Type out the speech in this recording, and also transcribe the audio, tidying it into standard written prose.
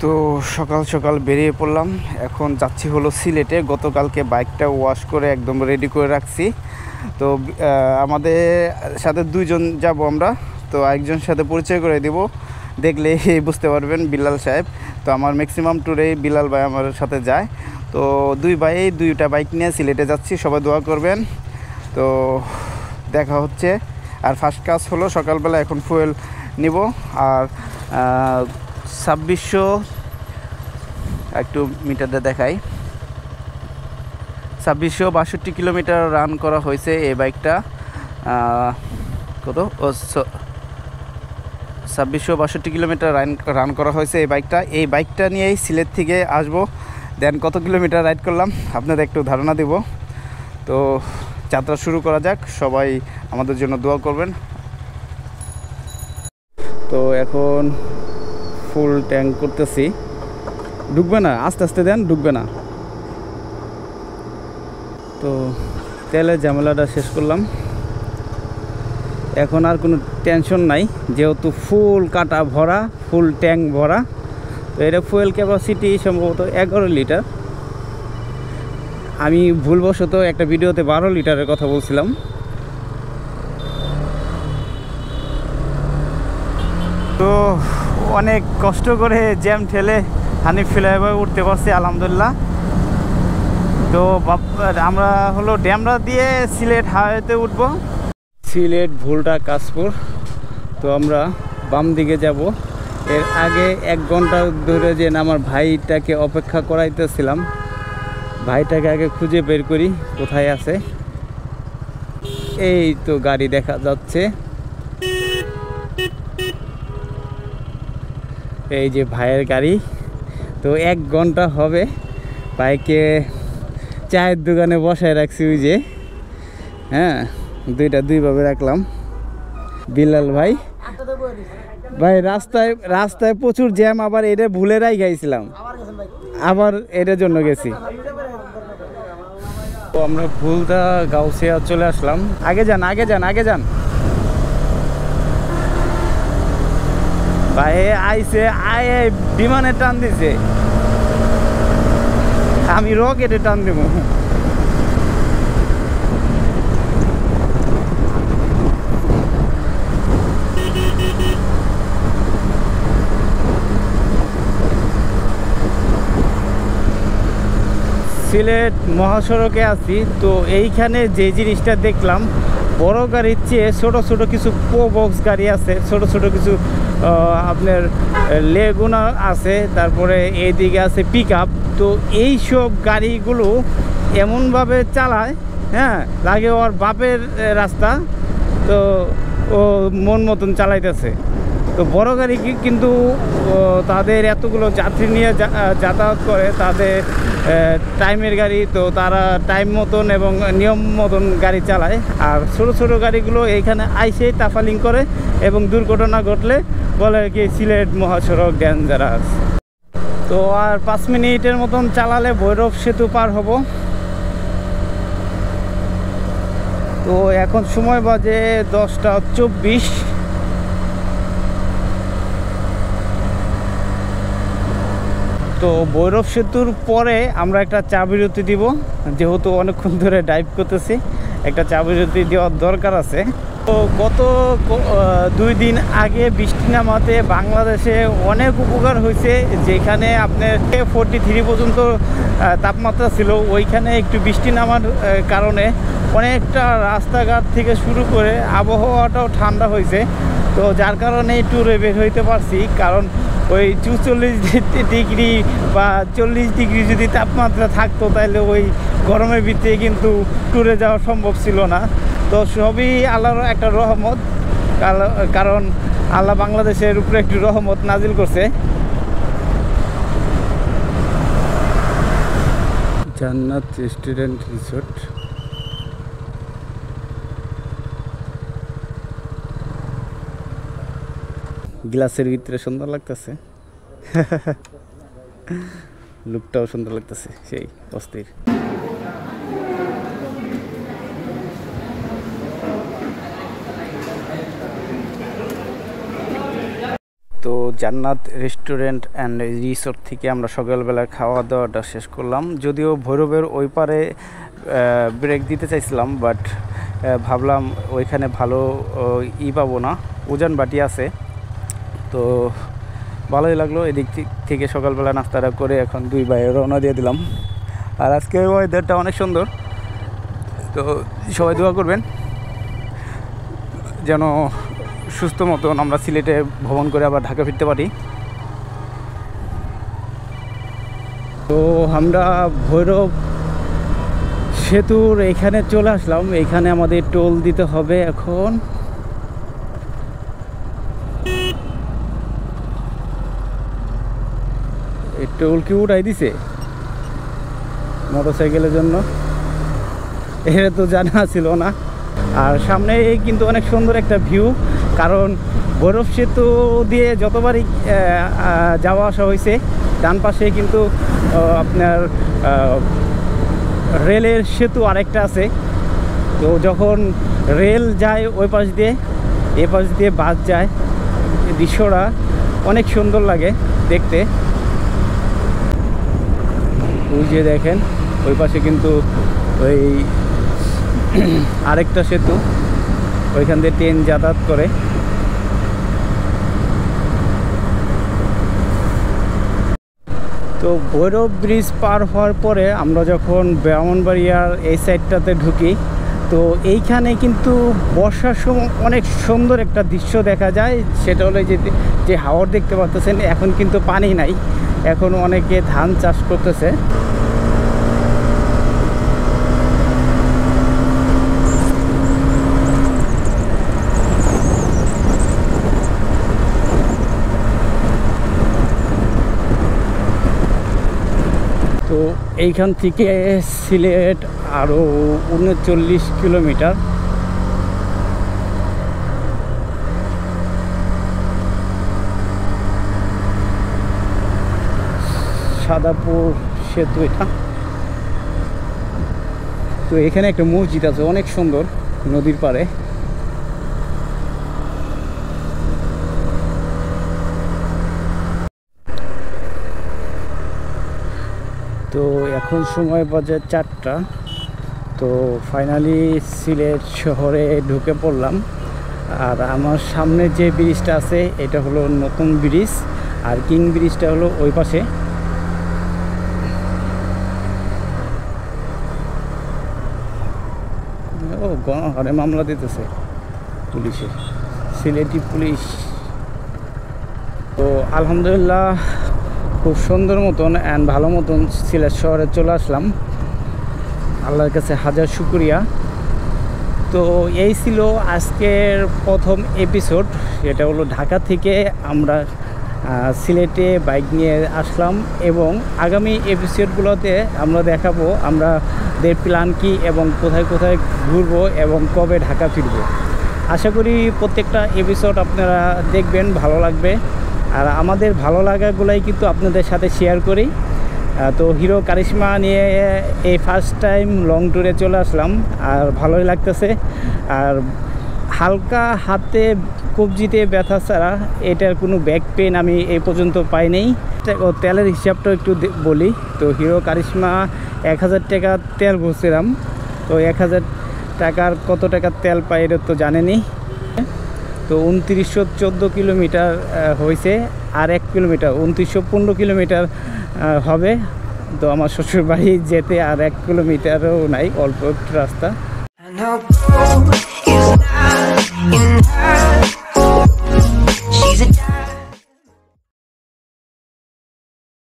তো সকাল সকাল বেরিয়ে পড়লাম। এখন যাচ্ছি হলো সিলেটে। গতকালকে বাইকটা ওয়াশ করে একদম রেডি করে রাখছি। তো আমাদের সাথে দুইজন যাব আমরা। তো একজনের সাথে পরিচয় করে দেব, দেখলে বুঝতে পারবেন, বিল্লাল সাহেব। তো আমার ম্যাক্সিমাম ট্যুরেই বিল্লাল ভাই আমার সাথে যায়। তো দুই ভাই দুইটা বাইক নিয়ে সিলেটে যাচ্ছি, সবাই দোয়া করবেন। তো দেখা হচ্ছে। আর ফার্স্ট কাজ হলো সকালবেলা এখন ফুয়েল নিব। আর 2600 একটু মিটারটা দেখাই, 2662 কিলোমিটার রান করা হয়েছে এই বাইকটা। কত 2662 কিলোমিটার রান করা হয়েছে এই বাইকটা। এই বাইকটা নিয়েই সিলেট থেকে আসবো। দেন কত কিলোমিটার রাইড করলাম আপনাদের একটু ধারণা দেব। তো যাত্রা শুরু করা যাক, সবাই আমাদের জন্য দোয়া করবেন। তো এখন ফুল ট্যাঙ্ক করতেছি। ঢুকবে না, আস্তে আস্তে দেন, ঢুকবে না। তো তেলের ঝামেলাটা শেষ করলাম, এখন আর কোনো টেনশন নাই, যেহেতু ফুল কাটা ভরা, ফুল ট্যাঙ্ক ভরা। তো এটা ফুয়েল ক্যাপাসিটি সম্ভবত 11 লিটার। আমি ভুলবশত একটা ভিডিওতে 12 লিটারের কথা বলছিলাম। তো অনেক কষ্ট করে জ্যাম ঠেলে হানিফ ফ্লাইওভারে উঠতে পারছি আলহামদুলিল্লাহ। তো আমরা হলো ড্যামরা দিয়ে সিলেট হাইওয়েতে উঠব, সিলেট ভুলটা কাশপুর। তো আমরা বাম দিকে যাব। এর আগে 1 ঘন্টা ধরে যে আমার ভাইটাকে অপেক্ষা করাইতেছিলাম, ভাইটাকে আগে খুঁজে বের করি কোথায় আছে। এই তো গাড়ি দেখা যাচ্ছে, এই যে ভাইয়ের গাড়ি। তো 1 ঘন্টা হবে বাইকে চায়ের দোকানে বসায় রাখছি, ওই যে, হ্যাঁ, দুইভাবে রাখলাম। বিল্লাল ভাই, ভাই রাস্তায় প্রচুর জ্যাম, আবার এটা ভুলেরাই গাইছিলাম, আবার এটার জন্য গেছি। তো আমরা ভুলতা গাউসিয়া চলে আসলাম। আগে যান। ভাই আইছে, বিমানে টান দিছে, আমি রকেটে টান দেব। সিলেট মহাসড়কে আছি। তো এইখানে যে জিনিসটা দেখলাম, বড় গাড়ির চেয়ে ছোট ছোট কিছু বক্স গাড়ি আছে, ছোট ছোট কিছু আপনার লেগুনা আছে, তারপরে এইদিকে আছে পিক আপ। তো এইসব গাড়িগুলো এমনভাবে চালায়, হ্যাঁ, লাগে ওর বাপের রাস্তা, তো ও মন মতন চালাইতেছে। তো বড় গাড়ি কিন্তু তাদের এতগুলো যাত্রী নিয়ে যাতায়াত করে, তাদের টাইমের গাড়ি, তো তারা টাইম মতন এবং নিয়ম মতন গাড়ি চালায়। আর ছোট ছোট গাড়িগুলো এইখানে আইসেই তাফালিং করে এবং দুর্ঘটনা ঘটলে বলে কি সিলেট মহাসড়ক ডেঞ্জারাস। তো আর 5 মিনিটের মতন চালালে ভৈরব সেতু পার হব। তো এখন সময় বাজে 10:24। তো ভৈরব সেতুর পরে আমরা একটা চা বিরতি দিব, যেহেতু অনেকক্ষণ ধরে ড্রাইভ করতেছি, একটা চা বিরতি দেওয়ার দরকার আছে। তো গত 2 দিন আগে বৃষ্টি নামাতে বাংলাদেশে অনেক উপকার হয়েছে। যেখানে আপনার 43 পর্যন্ত তাপমাত্রা ছিল, ওইখানে একটু বৃষ্টি নামার কারণে অনেকটা রাস্তাঘাট থেকে শুরু করে আবহাওয়াটাও ঠান্ডা হয়েছে। তো যার কারণে ট্যুরে বের হইতে পারছি, কারণ ওই 44 ডিগ্রি বা 40 ডিগ্রি যদি তাপমাত্রা থাকতো, তাহলে ওই গরমের ভিতরে কিন্তু ট্যুরে যাওয়া সম্ভব ছিল না। তো সবই আল্লাহর একটা রহমত, কারণ আল্লাহ বাংলাদেশের উপরে একটু রহমত নাজিল করছে। জান্নাত রেস্টুরেন্ট রিসোর্ট। গ্লাসের ভিতরে সুন্দর লাগতেছে, লুকটাও সুন্দর লাগতেছে, সেই অস্থির। তো জান্নাত রেস্টুরেন্ট অ্যান্ড রিসোর্ট থেকে আমরা সকালবেলা খাওয়া দাওয়াটা শেষ করলাম। যদিও ভৈরবের ওই পারে ব্রেক দিতে চাইছিলাম, বাট ভাবলাম ওইখানে ভালো পাবো না, উজান বাটি আছে, তো ভালোই লাগলো। এদিক থেকে সকালবেলা নাস্তাটা করে এখন দুই ভাই রওনা দিয়ে দিলাম। আর আজকে ওয়েদারটা অনেক সুন্দর, তো সবাই দোয়া করবেন যেন সুস্থ মতন আমরা সিলেটে ভ্রমণ করে আবার ঢাকা ফিরতে পারি। তো আমরা ভৈরব সেতুর এখানে চলে আসলাম। এখানে আমাদের টোল দিতে হবে এখন। এই টোল কি উঠাই দিছে মোটরসাইকেলের জন্য? এটা তো জানা ছিল না। আর সামনে কিন্তু অনেক সুন্দর একটা ভিউ, কারণ ভৈরব সেতু দিয়ে যতবারই যাওয়া আসা হয়েছে ডান পাশে কিন্তু আপনার রেলের সেতু আরেকটা আছে। তো যখন রেল যায় ওই পাশ দিয়ে, এ পাশ দিয়ে বাস যায়, দৃশ্যটা অনেক সুন্দর লাগে দেখতে। ওই যে দেখেন ওই পাশে কিন্তু ওই আরেকটা সেতু, ওইখান দিয়ে ট্রেন যাতায়াত করে। তো ভৈরব ব্রিজ পার হওয়ার পরে আমরা যখন ব্রাহ্মণবাড়িয়ার এই সাইডটাতে ঢুকি, তো এইখানে কিন্তু বর্ষার সময় অনেক সুন্দর একটা দৃশ্য দেখা যায়। সেটা হলো যে হাওর দেখতে পাচ্ছেন, এখন কিন্তু পানি নাই, এখন অনেকে ধান চাষ করতেছে। তো এইখান থেকে সিলেট আরও 39 কিলোমিটার। সাদাপুর সেতু এটা। তো এখানে একটা মসজিদ আছে অনেক সুন্দর নদীর পাড়ে। তো এখন সময় বাজে 4টা। তো ফাইনালি সিলেট শহরে ঢুকে পড়লাম। আর আমার সামনে যে ব্রিজটা আছে এটা হলো নতুন ব্রিজ, আর কিং ব্রিজটা হলো ওই পাশে। ও গণহারে মামলা দিতেছে পুলিশে, সিলেটি পুলিশ। তো আলহামদুলিল্লাহ খুব সুন্দর মতন অ্যান্ড ভালো মতন সিলেট শহরে চলে আসলাম। আল্লাহর কাছে হাজার শুকরিয়া। তো এই ছিল আজকের প্রথম এপিসোড। এটা হলো ঢাকা থেকে আমরা সিলেটে বাইক নিয়ে আসলাম, এবং আগামী এপিসোডগুলোতে আমরা দেখাবো আমাদের প্ল্যান কি এবং কোথায় কোথায় ঘুরবো এবং কবে ঢাকা ফিরবো। আশা করি প্রত্যেকটা এপিসোড আপনারা দেখবেন, ভালো লাগবে। আর আমাদের ভালো লাগাগুলাই কিন্তু আপনাদের সাথে শেয়ার করি। তো হিরো কারিশমা নিয়ে এই ফার্স্ট টাইম লং ট্যুরে চলে আসলাম, আর ভালোই লাগতেছে। আর হালকা হাতে কবজিতে ব্যথা ছাড়া এটার কোনো ব্যাক পেন আমি এই পর্যন্ত পাই নাই। তেলের হিসাবটা একটু বলি। তো হিরো কারিশমা 1000 টাকা তেল ভরছিলাম। তো 1000 টাকার কত টাকা তেল পাই এটা তো জানেনি। তো 2914 কিলোমিটার হয়েছে, আর 1 কিলোমিটার 2915 কিলোমিটার হবে। তো আমার শ্বশুর বাড়ি যেতে আর 1 কিলোমিটারও নাই, অল্প একটু রাস্তা।